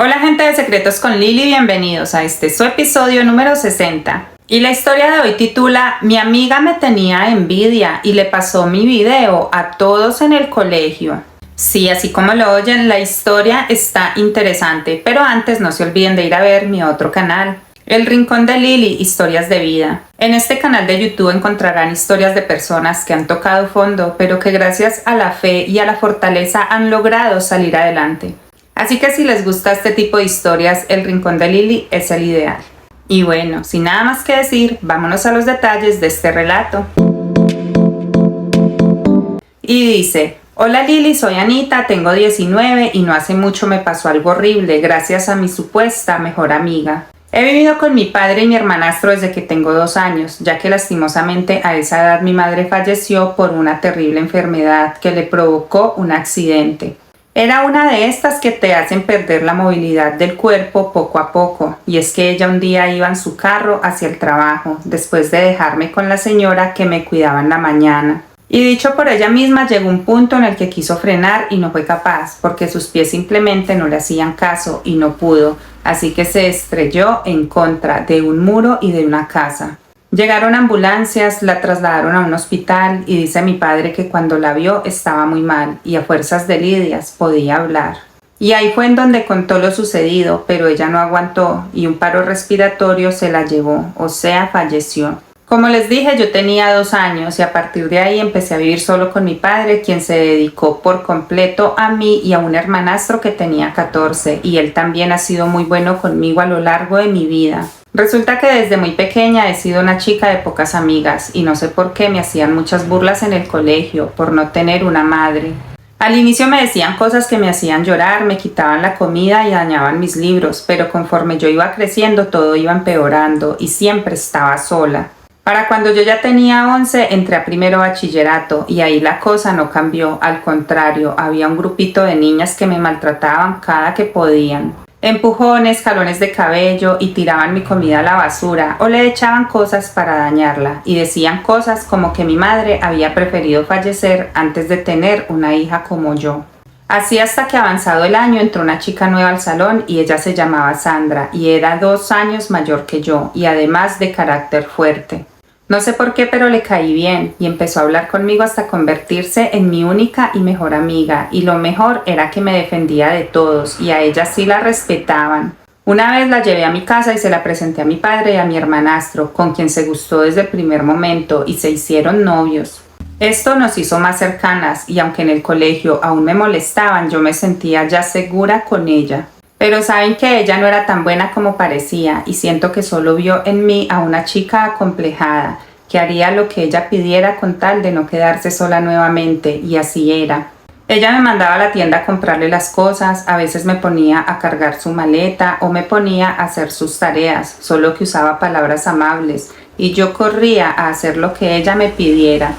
Hola gente de Secretos con Lili, bienvenidos a su episodio número 60. Y la historia de hoy titula Mi amiga me tenía envidia y le pasó mi video a todos en el colegio. Sí, así como lo oyen, la historia está interesante, pero antes no se olviden de ir a ver mi otro canal, El Rincón de Lili, Historias de Vida. En este canal de YouTube encontrarán historias de personas que han tocado fondo, pero que gracias a la fe y a la fortaleza han logrado salir adelante. Así que si les gusta este tipo de historias, El Rincón de Lili es el ideal. Y bueno, sin nada más que decir, vámonos a los detalles de este relato. Y dice: Hola Lili, soy Anita, tengo 19 y no hace mucho me pasó algo horrible gracias a mi supuesta mejor amiga. He vivido con mi padre y mi hermanastro desde que tengo 2 años, ya que lastimosamente a esa edad mi madre falleció por una terrible enfermedad que le provocó un accidente. Era una de estas que te hacen perder la movilidad del cuerpo poco a poco, y es que ella un día iba en su carro hacia el trabajo, después de dejarme con la señora que me cuidaba en la mañana. Y dicho por ella misma, llegó un punto en el que quiso frenar y no fue capaz, porque sus pies simplemente no le hacían caso y no pudo, así que se estrelló en contra de un muro y de una casa. Llegaron ambulancias, la trasladaron a un hospital y dice mi padre que cuando la vio estaba muy mal y a fuerzas de lidias podía hablar. Y ahí fue en donde contó lo sucedido, pero ella no aguantó y un paro respiratorio se la llevó, o sea, falleció. Como les dije, yo tenía 2 años y a partir de ahí empecé a vivir solo con mi padre, quien se dedicó por completo a mí y a un hermanastro que tenía 14, y él también ha sido muy bueno conmigo a lo largo de mi vida. Resulta que desde muy pequeña he sido una chica de pocas amigas y no sé por qué me hacían muchas burlas en el colegio por no tener una madre. Al inicio me decían cosas que me hacían llorar, me quitaban la comida y dañaban mis libros, pero conforme yo iba creciendo todo iba empeorando y siempre estaba sola. Para cuando yo ya tenía 11 entré a primero bachillerato y ahí la cosa no cambió, al contrario, había un grupito de niñas que me maltrataban cada que podían. Empujones, jalones de cabello y tiraban mi comida a la basura o le echaban cosas para dañarla y decían cosas como que mi madre había preferido fallecer antes de tener una hija como yo. Así hasta que avanzado el año entró una chica nueva al salón y ella se llamaba Sandra y era 2 años mayor que yo y además de carácter fuerte. No sé por qué, pero le caí bien y empezó a hablar conmigo hasta convertirse en mi única y mejor amiga, y lo mejor era que me defendía de todos y a ella sí la respetaban. Una vez la llevé a mi casa y se la presenté a mi padre y a mi hermanastro, con quien se gustó desde el primer momento y se hicieron novios. Esto nos hizo más cercanas y aunque en el colegio aún me molestaban, yo me sentía ya segura con ella. Pero saben que ella no era tan buena como parecía y siento que solo vio en mí a una chica acomplejada, que haría lo que ella pidiera con tal de no quedarse sola nuevamente, y así era. Ella me mandaba a la tienda a comprarle las cosas, a veces me ponía a cargar su maleta o me ponía a hacer sus tareas, solo que usaba palabras amables y yo corría a hacer lo que ella me pidiera.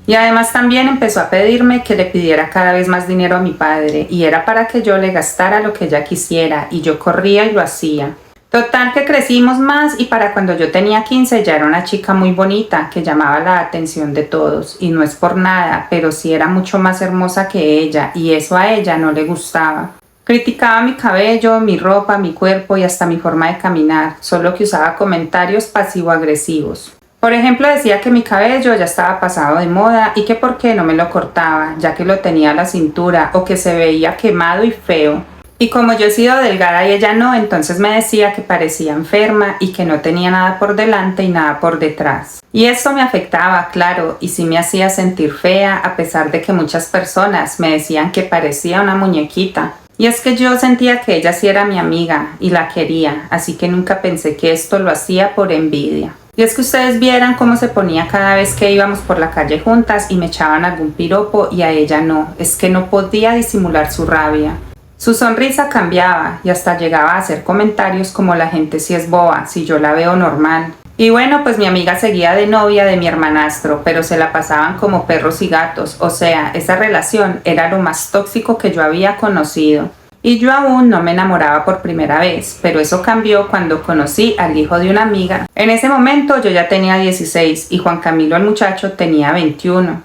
Y además también empezó a pedirme que le pidiera cada vez más dinero a mi padre y era para que yo le gastara lo que ella quisiera y yo corría y lo hacía. Total que crecimos más y para cuando yo tenía 15 ya era una chica muy bonita que llamaba la atención de todos y no es por nada, pero sí era mucho más hermosa que ella y eso a ella no le gustaba. Criticaba mi cabello, mi ropa, mi cuerpo y hasta mi forma de caminar, solo que usaba comentarios pasivo-agresivos. Por ejemplo, decía que mi cabello ya estaba pasado de moda y que por qué no me lo cortaba, ya que lo tenía a la cintura o que se veía quemado y feo. Y como yo he sido delgada y ella no, entonces me decía que parecía enferma y que no tenía nada por delante y nada por detrás. Y esto me afectaba, claro, y sí me hacía sentir fea, a pesar de que muchas personas me decían que parecía una muñequita. Y es que yo sentía que ella sí era mi amiga y la quería, así que nunca pensé que esto lo hacía por envidia. Y es que ustedes vieran cómo se ponía cada vez que íbamos por la calle juntas y me echaban algún piropo y a ella no, es que no podía disimular su rabia. Su sonrisa cambiaba y hasta llegaba a hacer comentarios como la gente sí es boba, si yo la veo normal. Y bueno, pues mi amiga seguía de novia de mi hermanastro, pero se la pasaban como perros y gatos, o sea, esa relación era lo más tóxico que yo había conocido. Y yo aún no me enamoraba por primera vez, pero eso cambió cuando conocí al hijo de una amiga. En ese momento yo ya tenía 16 y Juan Camilo el muchacho tenía 21.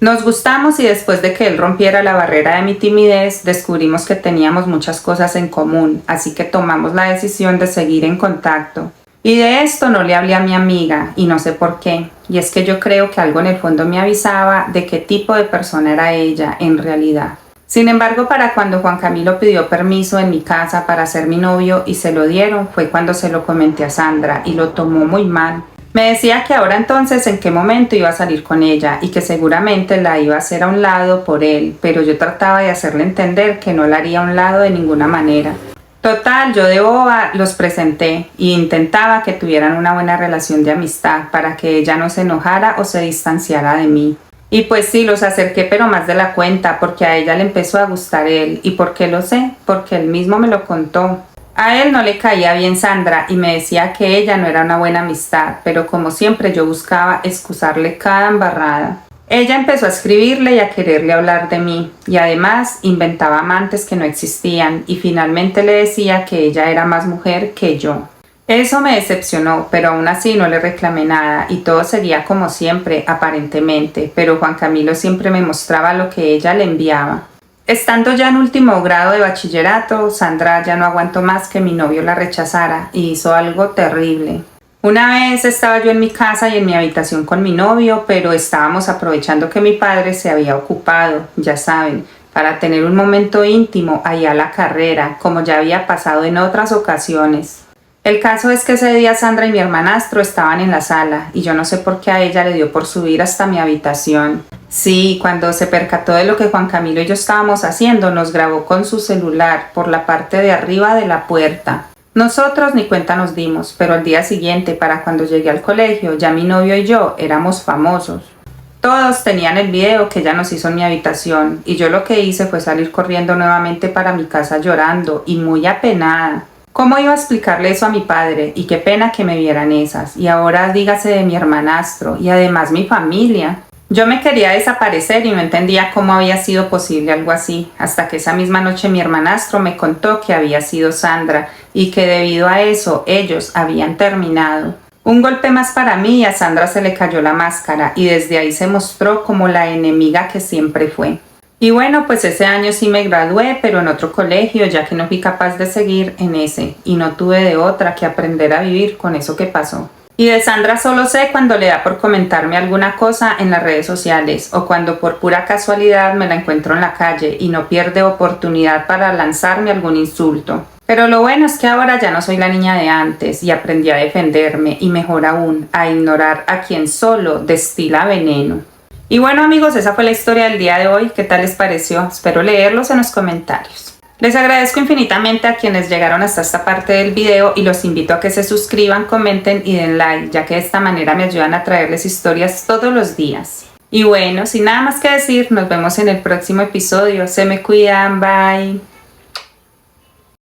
Nos gustamos y después de que él rompiera la barrera de mi timidez, descubrimos que teníamos muchas cosas en común, así que tomamos la decisión de seguir en contacto. Y de esto no le hablé a mi amiga, y no sé por qué, y es que yo creo que algo en el fondo me avisaba de qué tipo de persona era ella en realidad. Sin embargo, para cuando Juan Camilo pidió permiso en mi casa para ser mi novio y se lo dieron, fue cuando se lo comenté a Sandra y lo tomó muy mal. Me decía que ahora entonces en qué momento iba a salir con ella y que seguramente la iba a hacer a un lado por él, pero yo trataba de hacerle entender que no la haría a un lado de ninguna manera. Total, yo de boba los presenté e intentaba que tuvieran una buena relación de amistad para que ella no se enojara o se distanciara de mí. Y pues sí, los acerqué pero más de la cuenta porque a ella le empezó a gustar él. ¿Y por qué lo sé? Porque él mismo me lo contó. A él no le caía bien Sandra y me decía que ella no era una buena amistad, pero como siempre yo buscaba excusarle cada embarrada. Ella empezó a escribirle y a quererle hablar de mí, y además inventaba amantes que no existían, y finalmente le decía que ella era más mujer que yo. Eso me decepcionó, pero aún así no le reclamé nada, y todo seguía como siempre, aparentemente, pero Juan Camilo siempre me mostraba lo que ella le enviaba. Estando ya en último grado de bachillerato, Sandra ya no aguantó más que mi novio la rechazara, y hizo algo terrible. Una vez estaba yo en mi casa y en mi habitación con mi novio, pero estábamos aprovechando que mi padre se había ocupado, ya saben, para tener un momento íntimo allá a la carrera, como ya había pasado en otras ocasiones. El caso es que ese día Sandra y mi hermanastro estaban en la sala y yo no sé por qué a ella le dio por subir hasta mi habitación. Sí, cuando se percató de lo que Juan Camilo y yo estábamos haciendo, nos grabó con su celular por la parte de arriba de la puerta. Nosotros ni cuenta nos dimos, pero al día siguiente, para cuando llegué al colegio, ya mi novio y yo éramos famosos. Todos tenían el video que ella nos hizo en mi habitación y yo lo que hice fue salir corriendo nuevamente para mi casa llorando y muy apenada. ¿Cómo iba a explicarle eso a mi padre? Y qué pena que me vieran esas. Y ahora dígase de mi hermanastro y además mi familia. Yo me quería desaparecer y no entendía cómo había sido posible algo así, hasta que esa misma noche mi hermanastro me contó que había sido Sandra y que debido a eso ellos habían terminado. Un golpe más para mí y a Sandra se le cayó la máscara y desde ahí se mostró como la enemiga que siempre fue. Y bueno, pues ese año sí me gradué, pero en otro colegio, ya que no fui capaz de seguir en ese y no tuve de otra que aprender a vivir con eso que pasó. Y de Sandra solo sé cuando le da por comentarme alguna cosa en las redes sociales o cuando por pura casualidad me la encuentro en la calle y no pierde oportunidad para lanzarme algún insulto. Pero lo bueno es que ahora ya no soy la niña de antes y aprendí a defenderme y mejor aún, a ignorar a quien solo destila veneno. Y bueno amigos, esa fue la historia del día de hoy. ¿Qué tal les pareció? Espero leerlos en los comentarios. Les agradezco infinitamente a quienes llegaron hasta esta parte del video y los invito a que se suscriban, comenten y den like, ya que de esta manera me ayudan a traerles historias todos los días. Y bueno, sin nada más que decir, nos vemos en el próximo episodio. Se me cuidan, bye.